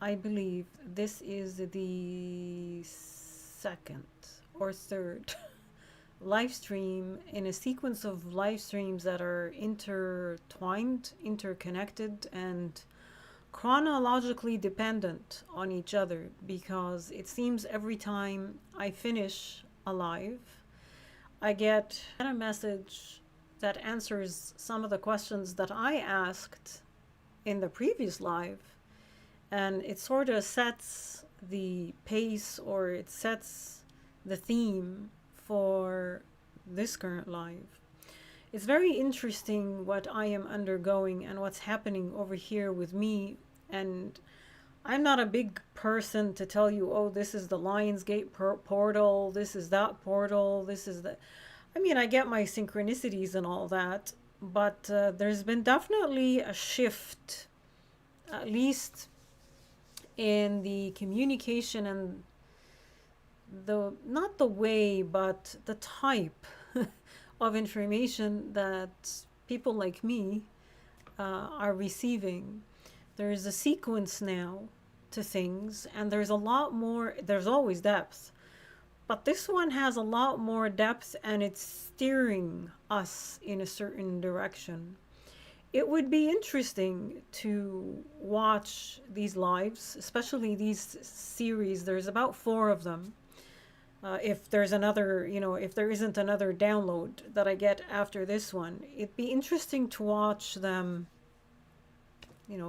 I believe this is the second or third live stream in a sequence of live streams that are intertwined, interconnected, and chronologically dependent on each other, because it seems every time I finish a live, I get a message that answers some of the questions that I asked in the previous live, and it sort of sets the pace, or it sets the theme for this current live. It's very interesting what I am undergoing and what's happening over here with me. And I'm not a big person to tell you, oh, this is the Lionsgate portal, this is that portal, this is the. I mean, I get my synchronicities and all that, but there's been definitely a shift, at least in the communication and the, not the way, but the type of information that people like me are receiving. There's a sequence now to things, and there's a lot more, there's always depth, but this one has a lot more depth, and it's steering us in a certain direction. It would be interesting to watch these lives, especially these series. There's about four of them. If there's another, if there isn't another download that I get after this one, it'd be interesting to watch them,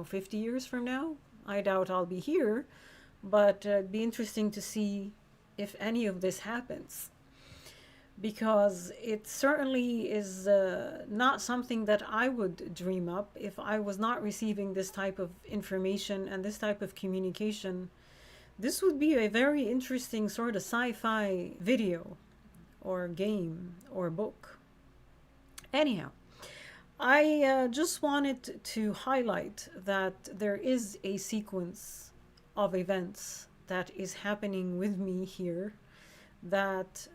50 years from now. I doubt I'll be here, but it'd be interesting to see if any of this happens, because it certainly is not something that I would dream up if I was not receiving this type of information and this type of communication. This would be a very interesting sort of sci-fi video or game or book. Anyhow, I just wanted to highlight that there is a sequence of events that is happening with me here, that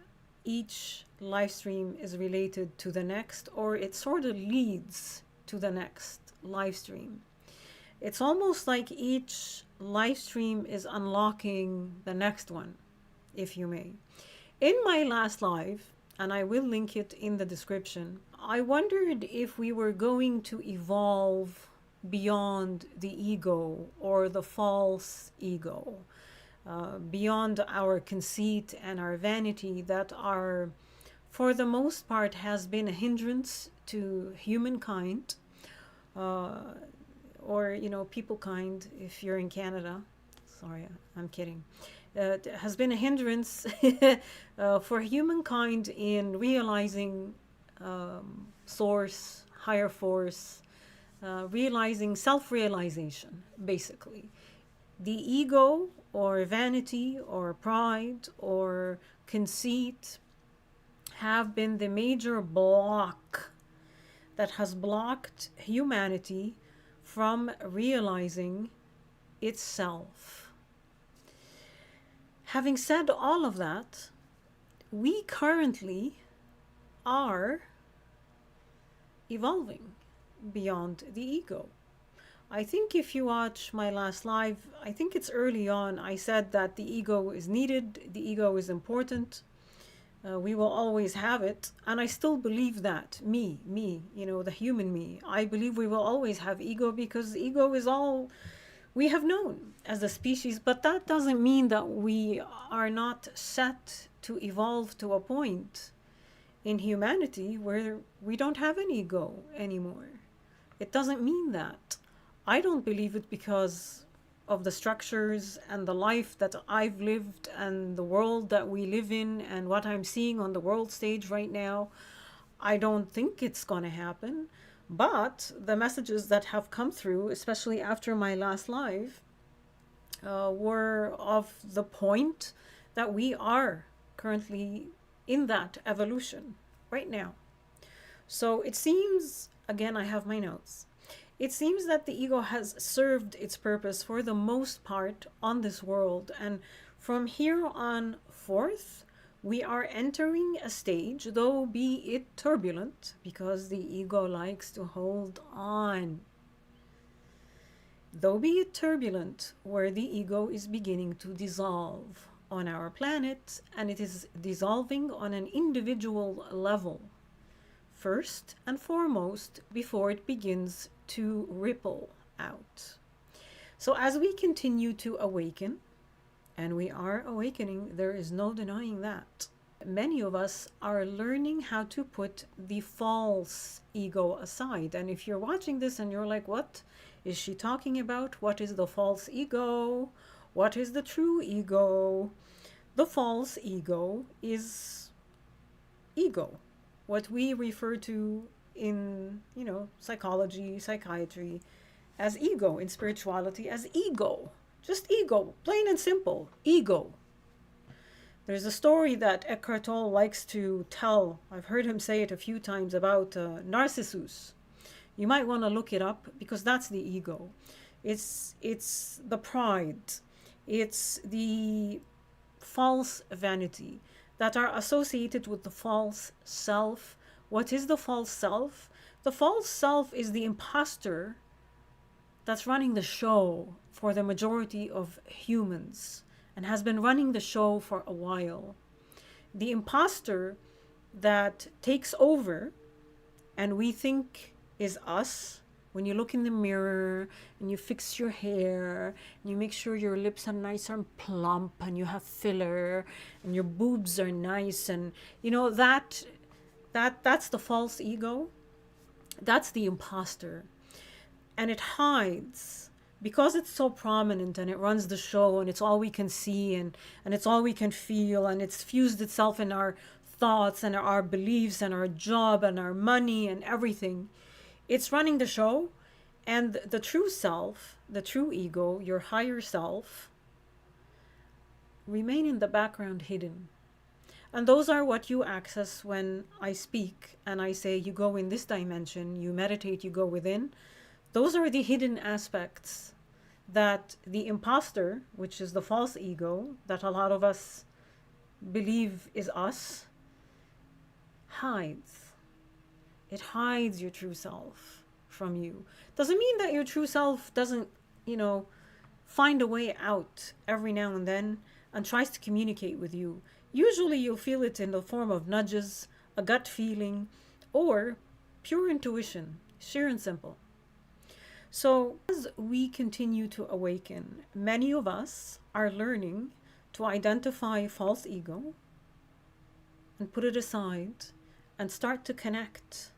each live stream is related to the next, or it sort of leads to the next live stream. It's almost like each live stream is unlocking the next one, if you may. In my last live, and I will link it in the description, I wondered if we were going to evolve beyond the ego or the false ego, beyond our conceit and our vanity that are, for the most part, has been a hindrance to humankind, or people kind if you're in Canada. Sorry, I'm kidding. Has been a hindrance for humankind in realizing source, higher force, realizing self-realization, basically. The ego or vanity or pride or conceit have been the major block that has blocked humanity from realizing itself. Having said all of that, we currently are evolving beyond the ego. I think if you watch my last live, I think it's early on, I said that the ego is needed, the ego is important. We will always have it, and I still believe that. Me, the human me. I believe we will always have ego, because ego is all we have known as a species, but that doesn't mean that we are not set to evolve to a point in humanity where we don't have an ego anymore. It doesn't mean that. I don't believe it because of the structures and the life that I've lived and the world that we live in and what I'm seeing on the world stage right now. I don't think it's going to happen. But the messages that have come through, especially after my last live, were of the point that we are currently in that evolution right now. So it seems, again, I have my notes. It seems that the ego has served its purpose for the most part on this world, and from here on forth, we are entering a stage, though be it turbulent, because the ego likes to hold on. though be it turbulent, where the ego is beginning to dissolve on our planet, and it is dissolving on an individual level, first and foremost, before it begins to ripple out. So, as we continue to awaken, and we are awakening, there is no denying that. Many of us are learning how to put the false ego aside. And if you're watching this and you're like, what is she talking about? What is the false ego? What is the true ego? The false ego is ego, what we refer to in, psychology, psychiatry as ego, in spirituality as ego. Just ego, plain and simple, ego. There's a story that Eckhart Tolle likes to tell. I've heard him say it a few times about Narcissus. You might want to look it up because that's the ego. It's the pride. It's the false vanity that are associated with the false self. What is the false self? The false self is the imposter that's running the show for the majority of humans and has been running the show for a while. The imposter that takes over and we think is us. When you look in the mirror and you fix your hair and you make sure your lips are nice and plump and you have filler and your boobs are nice, and that's the false ego. That's the imposter. And it hides because it's so prominent and it runs the show and it's all we can see and it's all we can feel, and it's fused itself in our thoughts and our beliefs and our job and our money and everything. It's running the show, and the true self, the true ego, your higher self, remain in the background hidden. And those are what you access when I speak and I say you go in this dimension, you meditate, you go within. Those are the hidden aspects that the imposter, which is the false ego that a lot of us believe is us, hides. It hides your true self from you. Doesn't mean that your true self doesn't, find a way out every now and then and tries to communicate with you. Usually you'll feel it in the form of nudges, a gut feeling, or pure intuition, sheer and simple. So as we continue to awaken, many of us are learning to identify false ego and put it aside and start to connect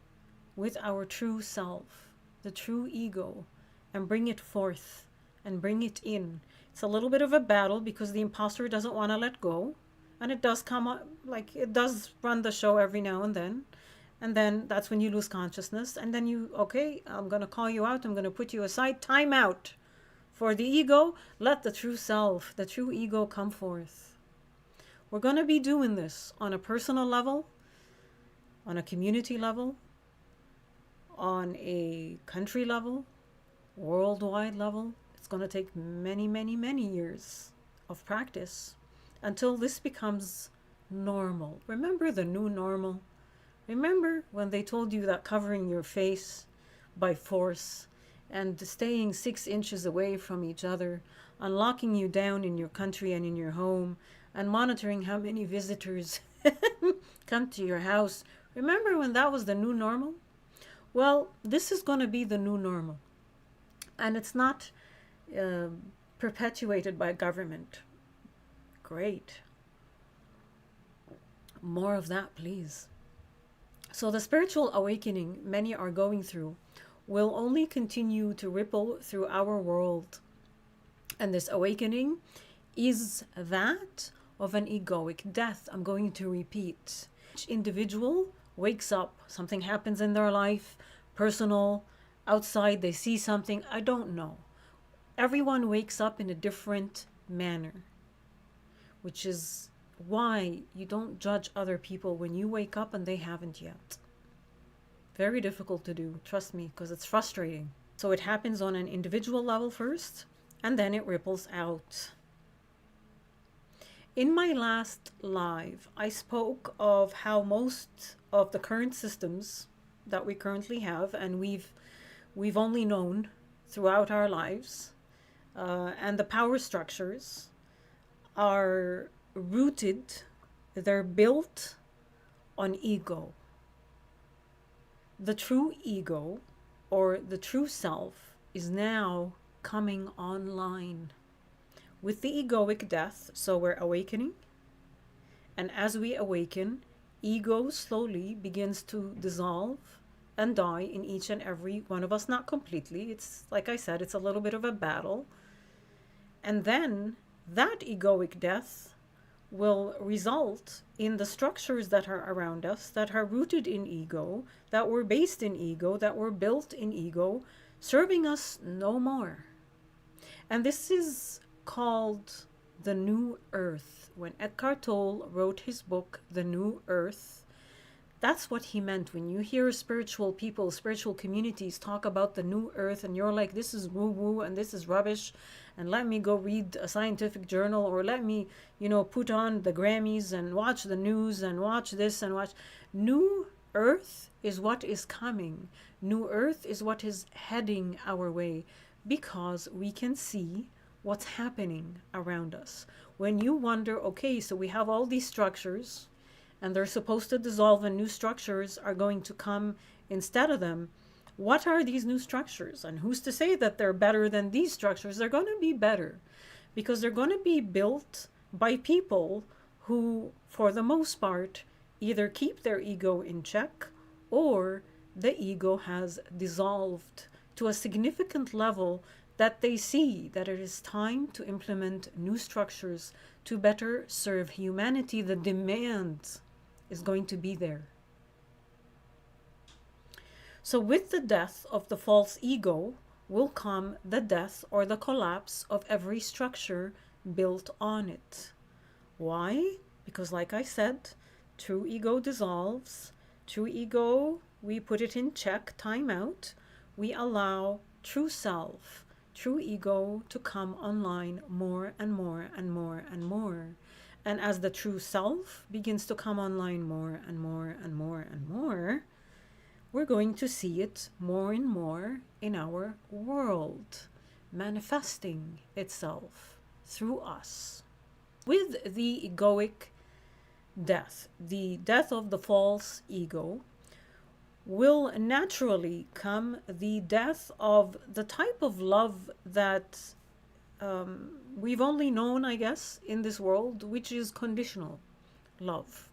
with our true self, the true ego, and bring it forth and bring it in. It's a little bit of a battle because the imposter doesn't want to let go, and it does come up, like it does run the show every now and then. And then that's when you lose consciousness. And then I'm going to call you out. I'm going to put you aside. Time out for the ego. Let the true self, the true ego come forth. We're going to be doing this on a personal level, on a community level, on a country level, worldwide level. It's going to take many, many, many years of practice until this becomes normal. Remember the new normal? Remember when they told you that covering your face by force and staying 6 inches away from each other, and locking you down in your country and in your home, and monitoring how many visitors come to your house? Remember when that was the new normal? Well, this is going to be the new normal. And it's not perpetuated by government. Great. More of that, please. So the spiritual awakening many are going through will only continue to ripple through our world. And this awakening is that of an egoic death. I'm going to repeat. Each individual wakes up, something happens in their life, personal, outside, they see something, I don't know. Everyone wakes up in a different manner, which is why you don't judge other people when you wake up and they haven't yet. Very difficult to do, trust me, because it's frustrating. So it happens on an individual level first, and then it ripples out. In my last live, I spoke of how most of the current systems that we currently have, and we've only known throughout our lives, and the power structures are rooted, they're built on ego. The true ego, or the true self, is now coming online with the egoic death. So we're awakening, and as we awaken, ego slowly begins to dissolve and die in each and every one of us. Not completely, it's like I said, it's a little bit of a battle. And then that egoic death will result in the structures that are around us, that are rooted in ego, that were based in ego, that were built in ego, serving us no more. And this is called the New Earth. When Eckhart Tolle wrote his book, The New Earth, that's what he meant. When you hear spiritual people, spiritual communities talk about the New Earth, and you're like, this is woo-woo and this is rubbish, and let me go read a scientific journal, or let me, put on the Grammys and watch the news and watch this and watch. New Earth is what is coming. New Earth is what is heading our way, because we can see what's happening around us. When you wonder, okay, so we have all these structures, and they're supposed to dissolve and new structures are going to come instead of them. What are these new structures? And who's to say that they're better than these structures? They're going to be better because they're going to be built by people who, for the most part, either keep their ego in check, or the ego has dissolved to a significant level that they see that it is time to implement new structures to better serve humanity. The demand is going to be there. So with the death of the false ego will come the death or the collapse of every structure built on it. Why? Because like I said, true ego dissolves. True ego, we put it in check, time out. We allow true self, true ego to come online more and more and more and more. And as the true self begins to come online more and more and more and more, we're going to see it more and more in our world, manifesting itself through us. With the egoic death, the death of the false ego, will naturally come the death of the type of love that we've only known, I guess, in this world, which is conditional love.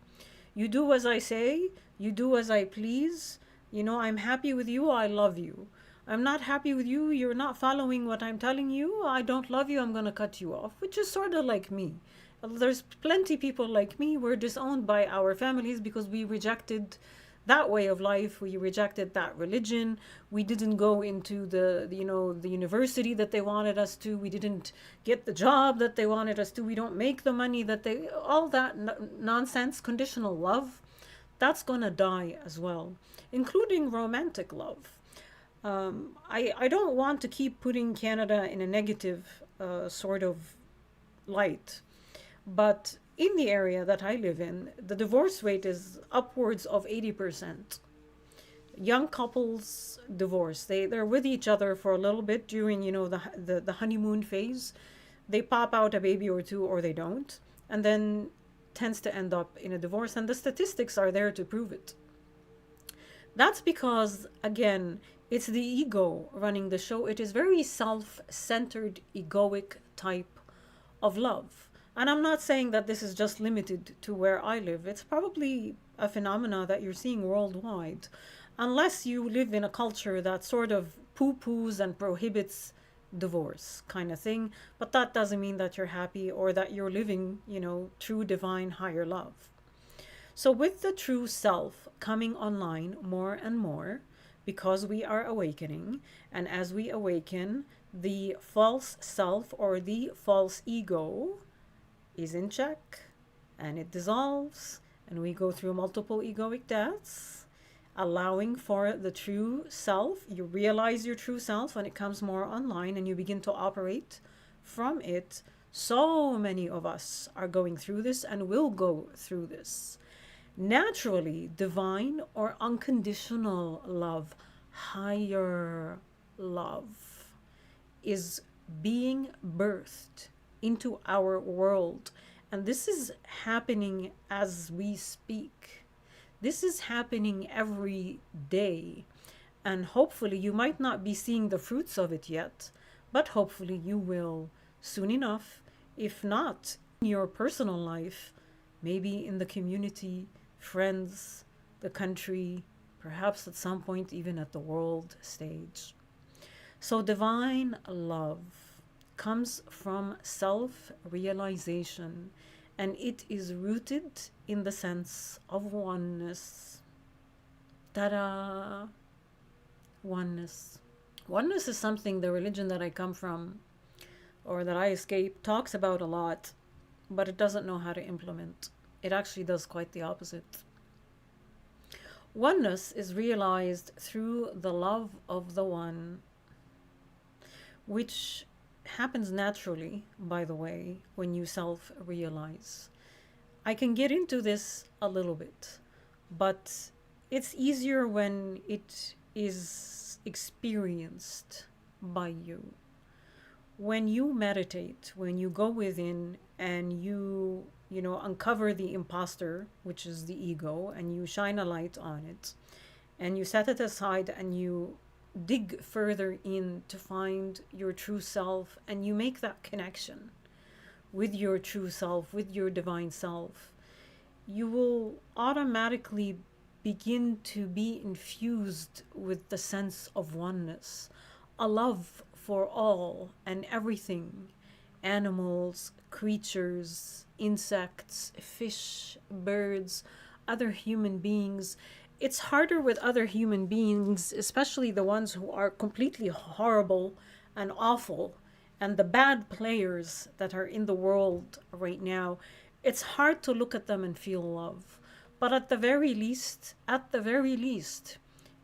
You do as I say, you do as I please. I'm happy with you, I love you. I'm not happy with you, you're not following what I'm telling you, I don't love you, I'm going to cut you off, which is sort of like me. There's plenty people like me. We're disowned by our families because we rejected that way of life. We rejected that religion. We didn't go into the university that they wanted us to. We didn't get the job that they wanted us to. We don't make the money that they, all that nonsense, conditional love, that's gonna die as well, including romantic love. I don't want to keep putting Canada in a negative sort of light, but in the area that I live in, the divorce rate is upwards of 80%. Young couples divorce. They're with each other for a little bit during, the honeymoon phase. They pop out a baby or two, or they don't, and then tends to end up in a divorce, and the statistics are there to prove it. That's because, again, it's the ego running the show. It is very self-centered, egoic type of love. And I'm not saying that this is just limited to where I live. It's probably a phenomena that you're seeing worldwide, unless you live in a culture that sort of poo-poos and prohibits divorce kind of thing. But that doesn't mean that you're happy or that you're living, true divine higher love. So with the true self coming online more and more, because we are awakening, and as we awaken, the false self or the false ego is in check, and it dissolves, and we go through multiple egoic deaths, allowing for the true self. You realize your true self when it comes more online, and you begin to operate from it. So many of us are going through this and will go through this. Naturally, divine or unconditional love, higher love, is being birthed into our world. And this is happening as we speak. This is happening every day. And hopefully, you might not be seeing the fruits of it yet, but hopefully, you will soon enough. If not in your personal life, maybe in the community, friends, the country, perhaps at some point, even at the world stage. So, divine love comes from self realization, and it is rooted in the sense of oneness. Ta da! Oneness. Oneness is something the religion that I come from, or that I escape, talks about a lot, but it doesn't know how to implement. It actually does quite the opposite. Oneness is realized through the love of the one, which happens naturally, by the way, when you self realize. I can get into this a little bit, but it's easier when it is experienced by you. When you meditate, when you go within and you uncover the imposter, which is the ego, and you shine a light on it, and you set it aside and you dig further in to find your true self, and you make that connection with your true self, with your divine self, you will automatically begin to be infused with the sense of oneness, a love for all and everything: animals, creatures, insects, fish, birds, other human beings. It's harder with other human beings, especially the ones who are completely horrible and awful, and the bad players that are in the world right now. It's hard to look at them and feel love. But at the very least,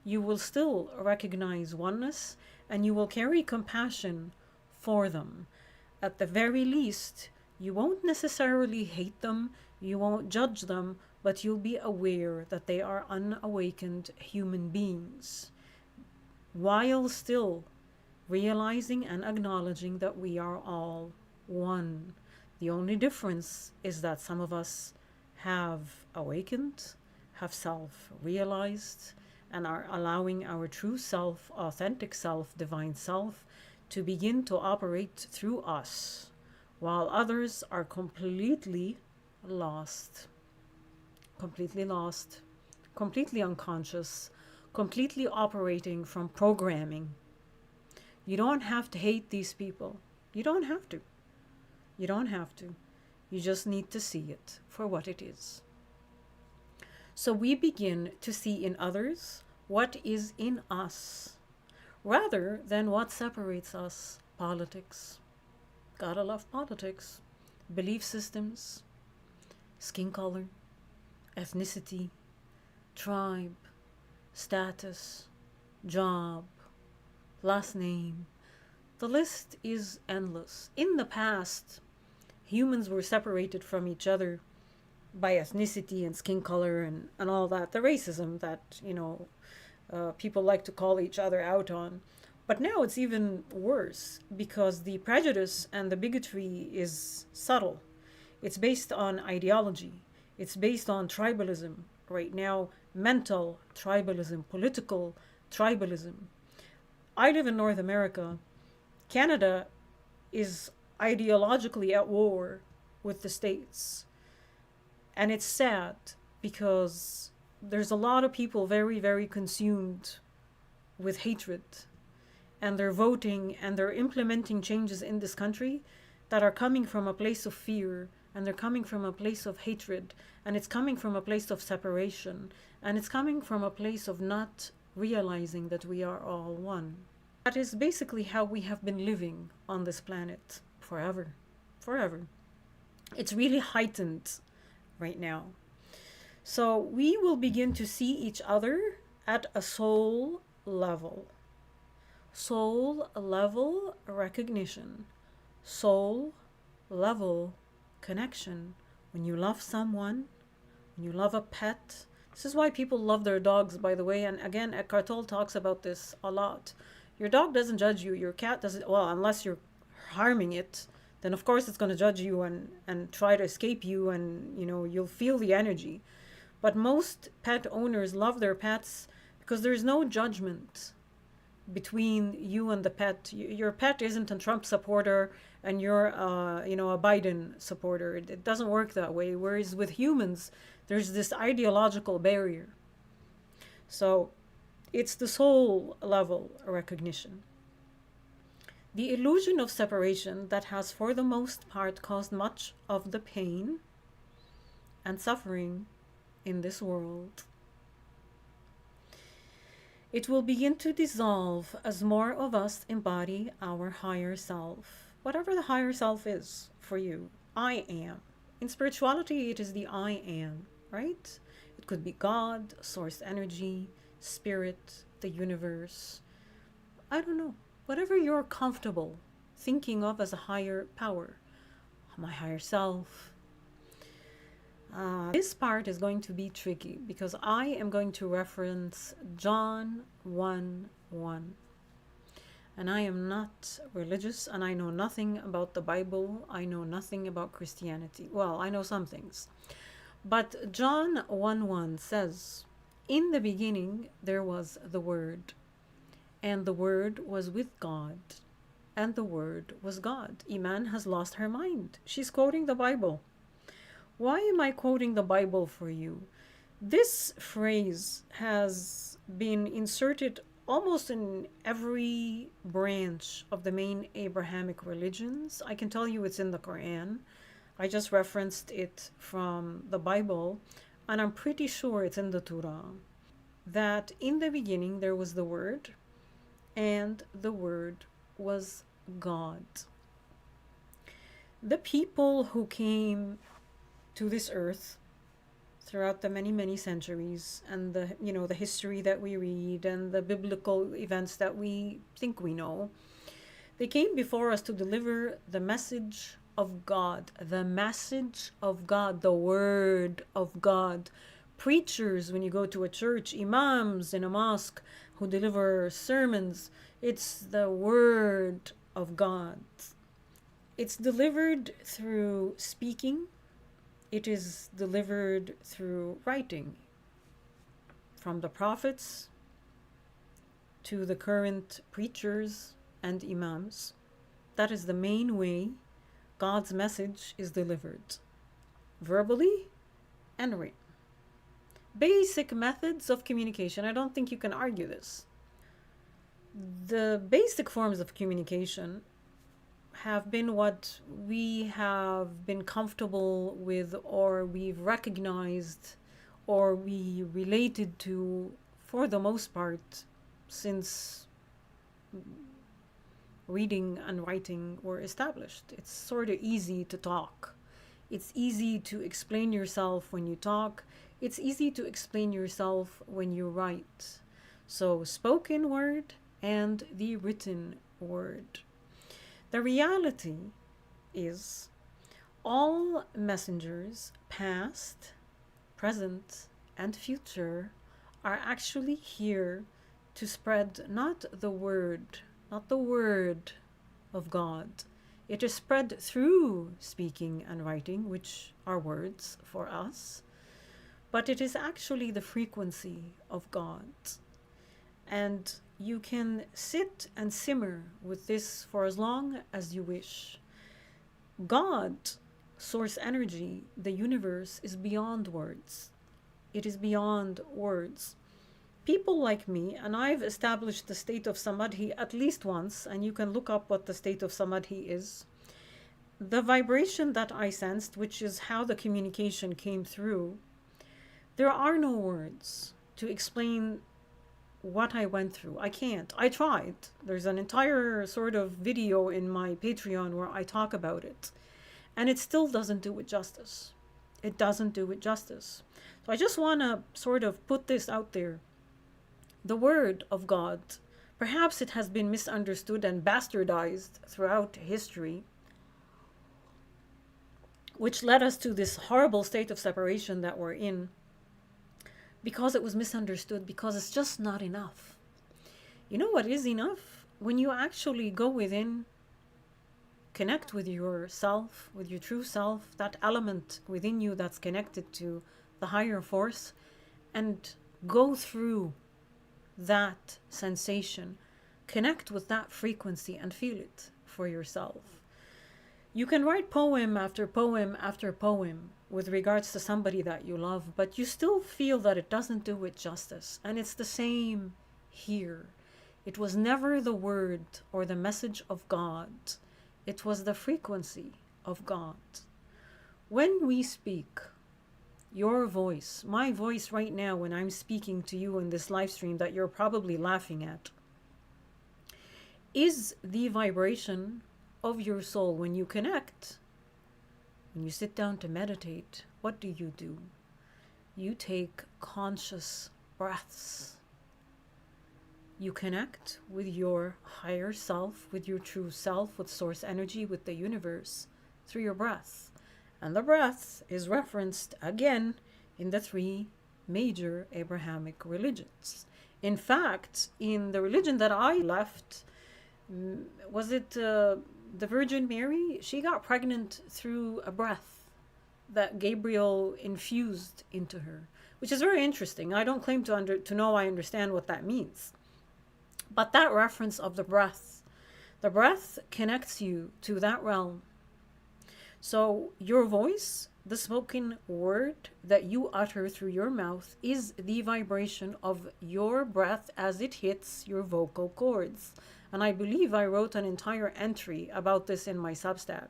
you will still recognize oneness, and you will carry compassion for them. At the very least, you won't necessarily hate them, you won't judge them, but you'll be aware that they are unawakened human beings, while still realizing and acknowledging that we are all one. The only difference is that some of us have awakened, have self realized, and are allowing our true self, authentic self, divine self, to begin to operate through us, while others are completely lost. Completely lost, completely unconscious, completely operating from programming. You don't have to hate these people. You don't have to. You don't have to. You just need to see it for what it is. So we begin to see in others what is in us, rather than what separates us. Politics. Gotta love politics. Belief systems, skin color, ethnicity, tribe, status, job, last name. The list is endless. In the past, humans were separated from each other by ethnicity and skin color and all that, the racism that, people like to call each other out on. But now it's even worse because the prejudice and the bigotry is subtle. It's based on ideology. It's based on tribalism right now, mental tribalism, political tribalism. I live in North America. Canada is ideologically at war with the States. And it's sad because there's a lot of people very, very consumed with hatred. And they're voting and they're implementing changes in this country that are coming from a place of fear, and they're coming from a place of hatred, and it's coming from a place of separation, and it's coming from a place of not realizing that we are all one. That is basically how we have been living on this planet forever. Forever. It's really heightened right now. So we will begin to see each other at a soul level. Soul level recognition. Soul level connection. When you love someone, when you love a pet. This is why people love their dogs, by the way. And again, Eckhart Tolle talks about this a lot. Your dog doesn't judge you. Your cat doesn't, well, unless you're harming it, then of course it's going to judge you and try to escape you, and you'll feel the energy. But most pet owners love their pets because there's no judgment between you and the pet. Your pet isn't a Trump supporter and you're a Biden supporter. It doesn't work that way. Whereas with humans, there's this ideological barrier. So it's the soul level recognition. The illusion of separation that has for the most part caused much of the pain and suffering in this world. It will begin to dissolve as more of us embody our higher self. Whatever the higher self is for you, I am. In spirituality, it is the I am, right? It could be God, source energy, spirit, the universe. I don't know. Whatever you're comfortable thinking of as a higher power, my higher self. This part is going to be tricky because I am going to reference John 1:1. And I am not religious and I know nothing about the Bible. I know nothing about Christianity. Well, I know some things. But John 1:1 says, "In the beginning there was the Word, and the Word was with God, and the Word was God." Iman has lost her mind. She's quoting the Bible. Why am I quoting the Bible for you? This phrase has been inserted almost in every branch of the main Abrahamic religions. I can tell you it's in the Quran. I just referenced it from the Bible, and I'm pretty sure it's in the Torah. That in the beginning there was the Word, and the Word was God. The people who came to this earth throughout the many, many centuries, and the history that we read and the biblical events that we think we know, they came before us to deliver the message of God, the message of God, the Word of God. Preachers, when you go to a church, imams in a mosque who deliver sermons, it's the Word of God. It's delivered through speaking. It is delivered through writing, from the prophets to the current preachers and imams. That is the main way God's message is delivered, verbally and written. Basic methods of communication. I don't think you can argue this. The basic forms of communication have been what we have been comfortable with, or we've recognized, or we related to for the most part since reading and writing were established. It's sort of easy to talk. It's easy to explain yourself when you talk. It's easy to explain yourself when you write. So spoken word and the written word. The reality is all messengers, past, present, and future, are actually here to spread not the word of God. It is spread through speaking and writing, which are words for us, but it is actually the frequency of God. And you can sit and simmer with this for as long as you wish. God, source energy, the universe, is beyond words. It is beyond words. People like me, and I've established the state of Samadhi at least once, and you can look up what the state of Samadhi is. The vibration that I sensed, which is how the communication came through, there are no words to explain what I went through. I can't. I tried. There's an entire sort of video in my Patreon where I talk about it. And it still doesn't do it justice. It doesn't do it justice. So I just want to sort of put this out there. The Word of God, perhaps it has been misunderstood and bastardized throughout history, which led us to this horrible state of separation that we're in. Because it was misunderstood, because it's just not enough. You know what is enough? when you actually go within, connect with yourself, with your true self, that element within you that's connected to the higher force, and go through that sensation, connect with that frequency and feel it for yourself. You can write poem after poem after poem with regards to somebody that you love, but you still feel that it doesn't do it justice. And it's the same here. It was never the word or the message of God. It was the frequency of God. When we speak, your voice, my voice right now when I'm speaking to you in this live stream that you're probably laughing at, is the vibration of your soul. When you connect, when you sit down to meditate, what do? You take conscious breaths. You connect with your higher self, with your true self, with source energy, with the universe through your breath. And the breath is referenced again in the 3 major Abrahamic religions. In fact, in the religion that I left, was it the Virgin Mary? She got pregnant through a breath that Gabriel infused into her, which is very interesting. I don't claim to know I understand what that means. But that reference of the breath connects you to that realm. So your voice, the spoken word that you utter through your mouth, is the vibration of your breath as it hits your vocal cords. And I believe I wrote an entire entry about this in my Substack.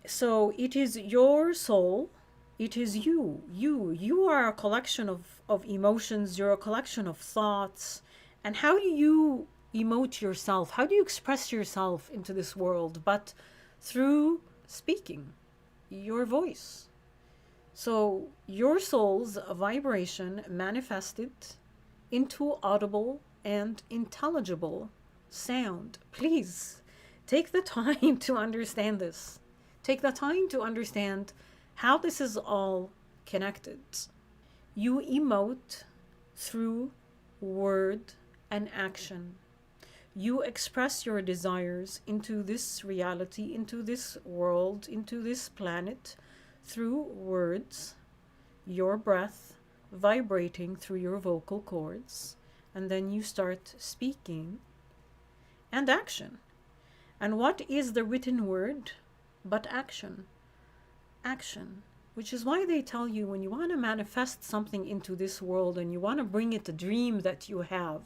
So it is your soul. It is you. You are a collection of emotions. You're a collection of thoughts. And how do you emote yourself? How do you express yourself into this world? But through speaking, your voice. So your soul's vibration manifested into audible and intelligible sound. Please take the time to understand this. Take the time to understand how this is all connected. You emote through word and action. You express your desires into this reality, into this world, into this planet through words, your breath vibrating through your vocal cords, and then you start speaking, and action. And what is the written word but action? Action. Which is why they tell you when you want to manifest something into this world and you want to bring it a dream that you have,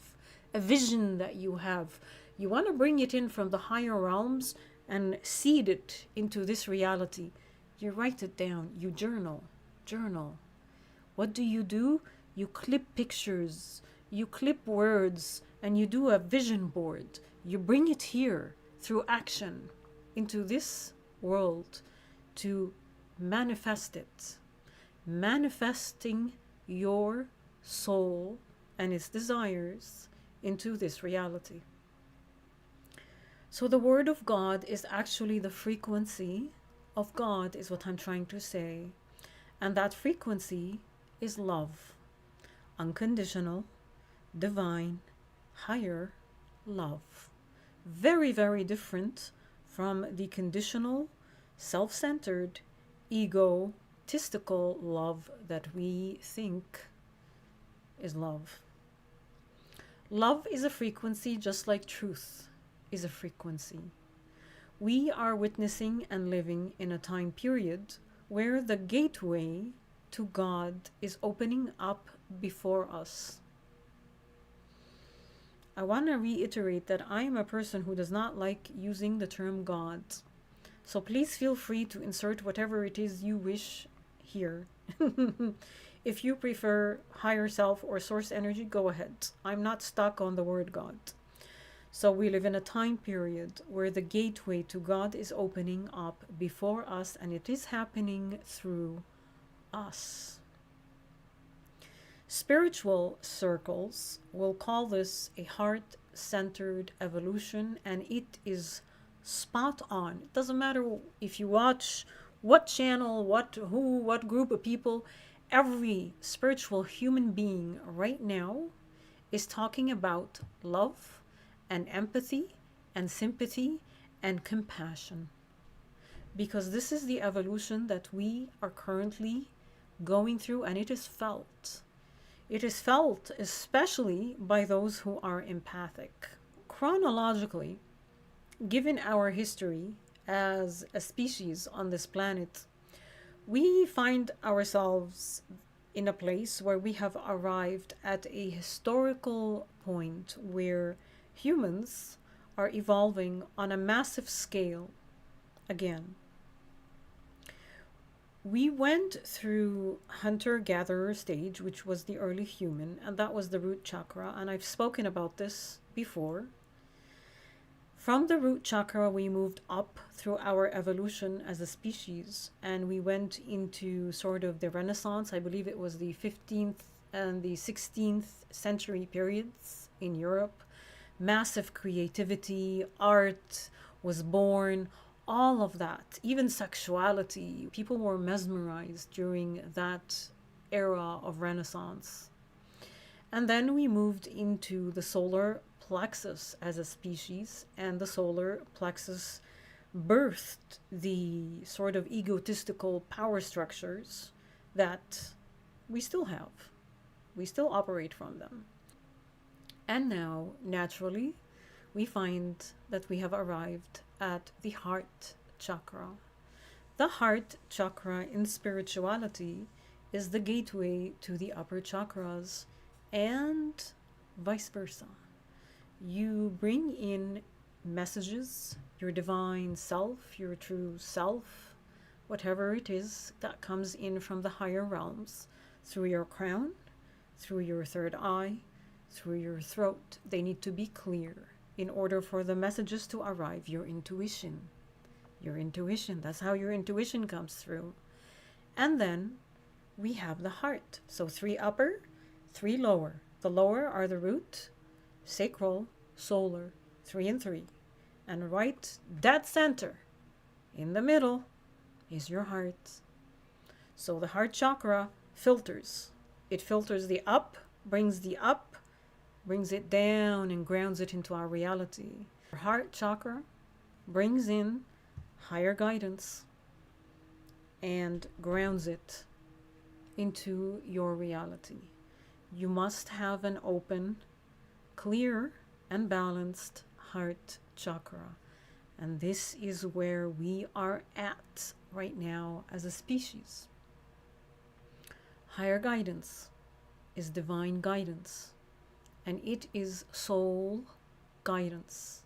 a vision that you have, you want to bring it in from the higher realms and seed it into this reality. You write it down, you journal. What do? You clip pictures, you clip words, and you do a vision board. You bring it here through action into this world to manifest it. Manifesting your soul and its desires into this reality. So the word of God is actually the frequency of God, is what I'm trying to say. And that frequency is love. Unconditional, divine, higher love. Very, very different from the conditional, self-centered, egotistical love that we think is love. Love is a frequency just like truth is a frequency. We are witnessing and living in a time period where the gateway to God is opening up before us. I want to reiterate that I am a person who does not like using the term God. So please feel free to insert whatever it is you wish here. If you prefer higher self or source energy, go ahead. I'm not stuck on the word God. So we live in a time period where the gateway to God is opening up before us, and it is happening through us. Spiritual circles will call this a heart-centered evolution, and it is spot on. It doesn't matter if you watch what channel, what group of people. Every spiritual human being right now is talking about love and empathy and sympathy and compassion. Because this is the evolution that we are currently going through, and it is felt. It is felt especially by those who are empathic. Chronologically, given our history as a species on this planet, we find ourselves in a place where we have arrived at a historical point where humans are evolving on a massive scale again. We went through hunter-gatherer stage, which was the early human, and that was the root chakra, and I've spoken about this before. From the root chakra, we moved up through our evolution as a species, and we went into sort of the Renaissance. I believe it was the 15th and the 16th century periods in Europe. Massive creativity, art was born, all of that, even sexuality. People were mesmerized during that era of Renaissance. And then we moved into the solar plexus as a species, and the solar plexus birthed the sort of egotistical power structures that we still have. We still operate from them. And now, naturally, we find that we have arrived at the heart chakra. The heart chakra in spirituality is the gateway to the upper chakras, and vice versa. You bring in messages, your divine self, your true self, whatever it is that comes in from the higher realms, through your crown, through your third eye, through your throat. They need to be clear in order for the messages to arrive. Your intuition, that's how your intuition comes through. And then we have the heart. So 3 upper, 3 lower. The lower are the root, sacral, solar, 3 and 3. And right dead center, in the middle, is your heart. So the heart chakra filters. It filters the up, brings it down and grounds it into our reality. Our heart chakra brings in higher guidance and grounds it into your reality. You must have an open, clear, and balanced heart chakra. And this is where we are at right now as a species. Higher guidance is divine guidance, and it is soul guidance.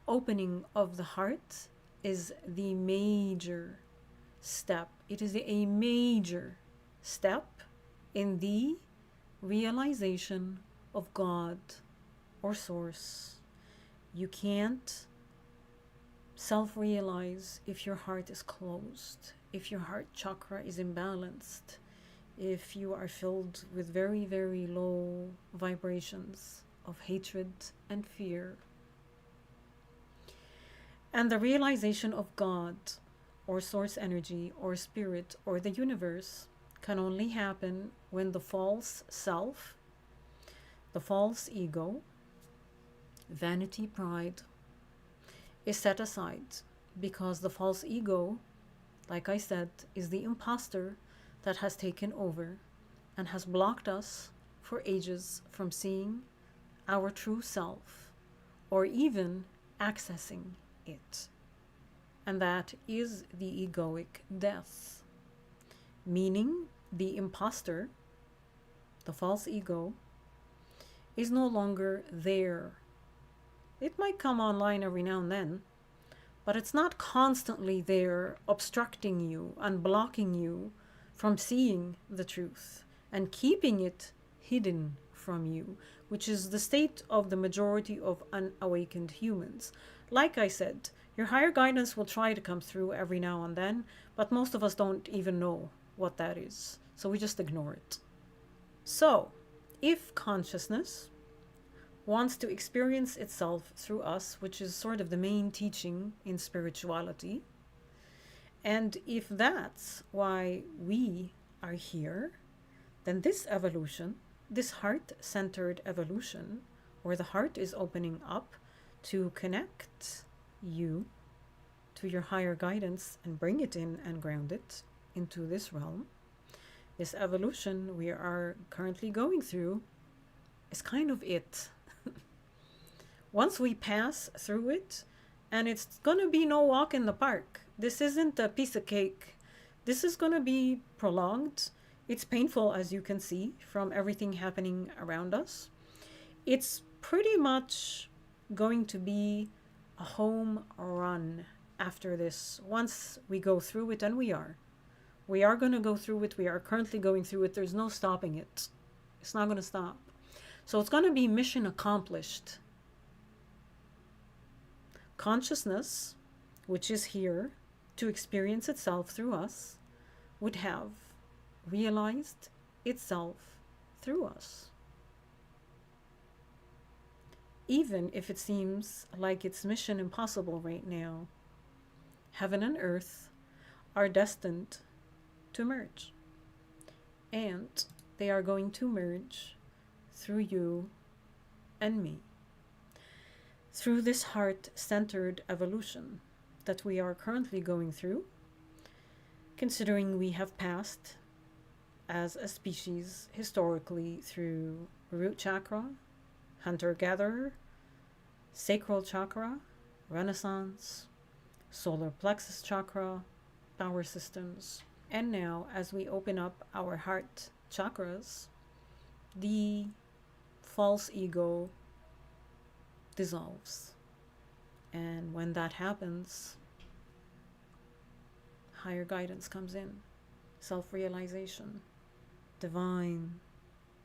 Opening of the heart is the major step. It is a major step in the realization of God or Source. You can't self-realize if your heart is closed, if your heart chakra is imbalanced, if you are filled with very, very low vibrations of hatred and fear. And the realization of God or source energy or spirit or the universe can only happen when the false self, the false ego, vanity, pride, is set aside, because the false ego, like I said, is the imposter that has taken over and has blocked us for ages from seeing our true self or even accessing it. And that is the egoic death, meaning the imposter, the false ego, is no longer there. It might come online every now and then, but it's not constantly there obstructing you and blocking you from seeing the truth and keeping it hidden from you, which is the state of the majority of unawakened humans. Like I said, your higher guidance will try to come through every now and then, but most of us don't even know what that is, so we just ignore it. So, if consciousness wants to experience itself through us, which is sort of the main teaching in spirituality, and if that's why we are here, then this evolution this heart-centered evolution, where the heart is opening up to connect you to your higher guidance and bring it in and ground it into this realm, this evolution we are currently going through is kind of it. Once we pass through it, and it's gonna be no walk in the park. This isn't a piece of cake. This is gonna be prolonged. It's painful, as you can see from everything happening around us. It's pretty much going to be a home run after this. Once we go through it, and we are going to go through it. We are currently going through it. There's no stopping it. It's not going to stop. So it's going to be mission accomplished. Consciousness, which is here to experience itself through us, would have realized itself through us. Even if it seems like it's mission impossible right now, heaven and earth are destined to merge. And they are going to merge through you and me. Through this heart-centered evolution that we are currently going through, considering we have passed as a species historically through root chakra, hunter-gatherer, sacral chakra, renaissance, solar plexus chakra, power systems. And now, as we open up our heart chakras, the false ego dissolves. And when that happens, higher guidance comes in, self-realization, divine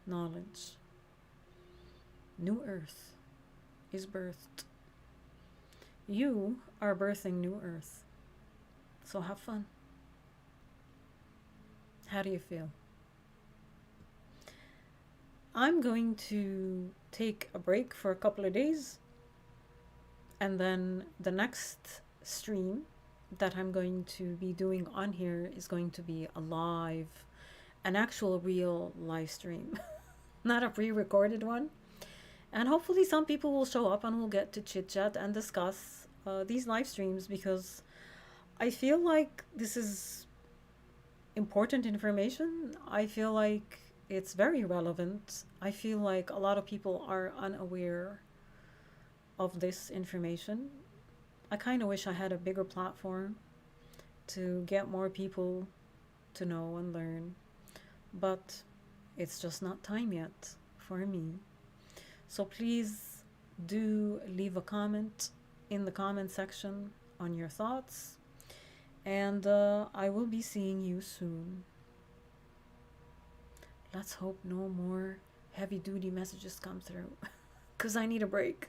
knowledge. New earth is birthed. You are birthing new earth. So have fun. How do you feel? I'm going to take a break for a couple of days, and then the next stream that I'm going to be doing on here is going to be a live, an actual real live stream, not a pre-recorded one. And hopefully some people will show up and we'll get to chit chat and discuss these live streams, because I feel like this is important information. I feel like it's very relevant. I feel like a lot of people are unaware of this information. I kind of wish I had a bigger platform to get more people to know and learn, but it's just not time yet for me. So please do leave a comment in the comment section on your thoughts, and I will be seeing you soon. Let's hope no more heavy duty messages come through, because I need a break.